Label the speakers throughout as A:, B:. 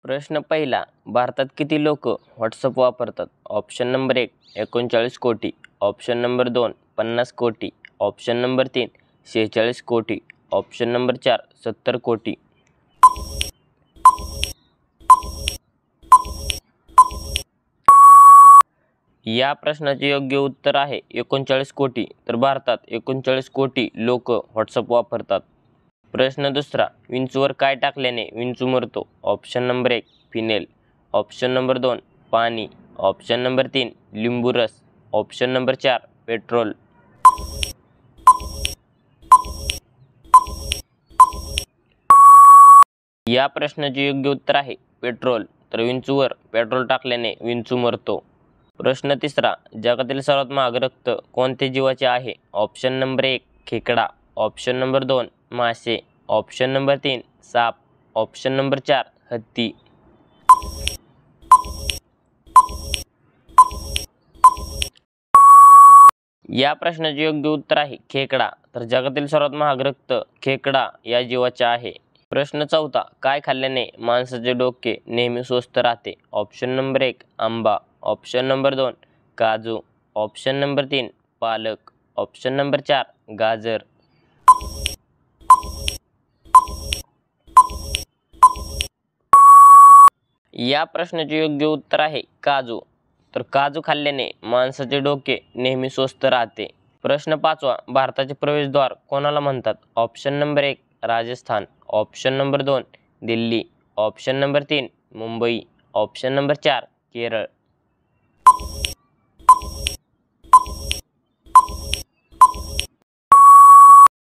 A: प्रश्न पहिला, भारतात किती लोक व्हॉट्सअप वापरतात? ऑप्शन नंबर 1 39 कोटी, ऑप्शन नंबर 2 50 कोटी, ऑप्शन नंबर 3 46 कोटी, ऑप्शन नंबर 4 70 कोटी. या प्रश्नाचे योग्य उत्तर आहे 39 कोटी. तर भारतात 39 कोटी लोक व्हॉट्सअप वापरतात. प्रश्न दुसरा, विंचूवर काय टाकल्याने विंचू मरतो? Option number 1 phenyl, option number 2 पाणी, ऑप्शन नंबर 3 लिंबू रस, ऑप्शन नंबर 4 पेट्रोल. या प्रश्नाचे योग्य उत्तर आहे पेट्रोल. तर विंचूवर पेट्रोल टाकल्याने विंचू मरतो. प्रश्न तिसरा, जगातील सर्वात महाग रक्त कोणत्या जीवाचे आहे? ऑप्शन नंबर 1 खेकडा, ऑप्शन नंबर 2 मासे, ऑप्शन नंबर 3 साप, ऑप्शन नंबर 4 हत्ती. या प्रश्नाचे योग्य उत्तर आहे खेकडा. तर जगातील सर्वात महाग रक्त खेकडा या जीवाचे आहे. प्रश्न चौथा, काय खाल्ल्याने माणसाचे डोके नेहमी स्वस्थ राहते? ऑप्शन नंबर 1 आंबा, ऑप्शन नंबर 2 काजू, ऑप्शन नंबर 3 पालक, ऑप्शन नंबर 4 गाजर. या प्रश्नाचे योग्य उत्तर आहे काजू. तर काजू खाल्ल्याने माणसाचे डोके नेहमी स्वस्थ राहते. प्रश्न पाचवा, भारताचे प्रवेशद्वार कोणाला म्हणतात? Option number 1 Rajasthan, option number 2 Delhi, option number 3 Mumbai, option number 4 Kerala.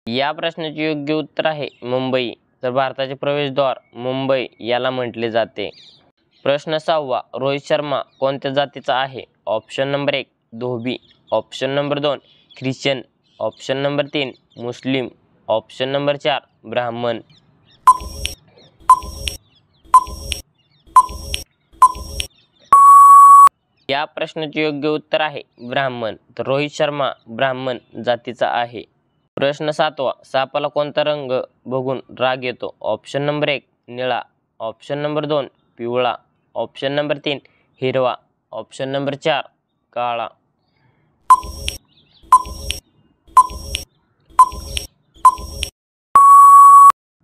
A: या प्रश्नाचे योग्य उत्तर आहे मुंबई. तर भारताचे प्रवेशद्वार मुंबई याला म्हटले जाते. प्रश्न सहावा, रोहित शर्मा कोणत्या जातीचा आहे? ऑप्शन नंबर 1 धोबी, option number 2 Christian, option number 3 Muslim, option number 4 ब्राह्मण. या प्रश्नाचे योग्य उत्तर आहे ब्राह्मण. तर रोहित शर्मा ब्राह्मण जातीचा आहे. प्रश्न सातवा, सापाला कोणता रंग बघून राग येतो? ऑप्शन नंबर 1 निळा, ऑप्शन नंबर 2 पिवळा, ऑप्शन नंबर 3 हिरवा, ऑप्शन नंबर 4 काळा.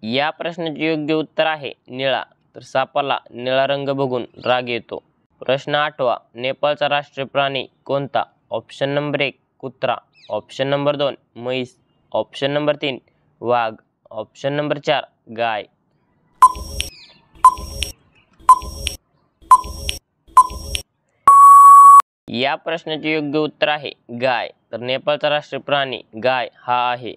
A: या प्रश्नाचे योग्य उत्तर आहे निळा. तर सापाला निळा रंग बघून राग येतो. प्रश्न आठवा, नेपाळचा राष्ट्रीय प्राणी कोणता? ऑप्शन नंबर 1 कुत्रा, ऑप्शन नंबर 2 म्हैस, ऑप्शन नंबर 3 वाघ, ऑप्शन नंबर 4 गाय. या प्रश्नाचे योग्य उत्तर आहे गाय. तर नेपाळचा राष्ट्रीय प्राणी गाय हा आहे.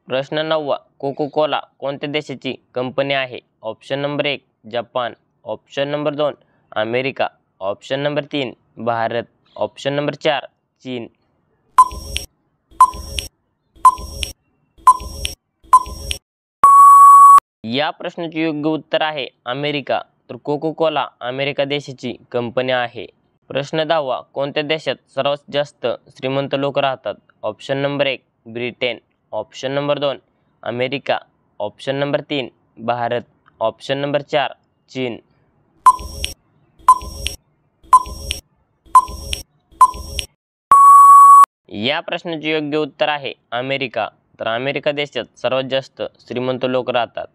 A: प्रश्न नववा, कोको कोला कोणत्या देशाची कंपनी आहे? Option number 1 Japan, option number 2 America, option number 3 Bharat, option number 4 चीन. या प्रश्नाचे योग्य उत्तर आहे अमेरिका. तर कोको कोला अमेरिका देशाची कंपनी आहे. प्रश्न 10वा, कोणत्या देशात सर्वात जास्त श्रीमंत लोक राहतात? Option number 1 Britain, option number 2 America, option number 3 Bharat, option number 4 चीन. या प्रश्नाचे योग्य उत्तर आहे अमेरिका. तर अमेरिका देशात सर्वात जास्त श्रीमंत लोक राहतात.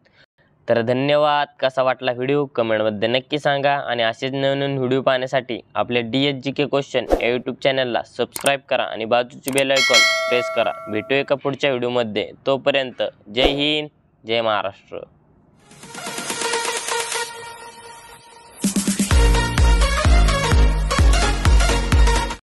A: तर धन्यवाद. कसा वाटला व्हिडिओ कमेंटमध्ये नक्की सांगा आणि असेच नवीन व्हिडिओ पाहण्यासाठी आपल्या DSGK क्वेश्चन या यूट्यूब चॅनलला सबस्क्राईब करा आणि बाजूची बेल आयकॉन प्रेस करा. भेटू एका पुढच्या व्हिडिओमध्ये. तोपर्यंत जय हिंद, जय महाराष्ट्र.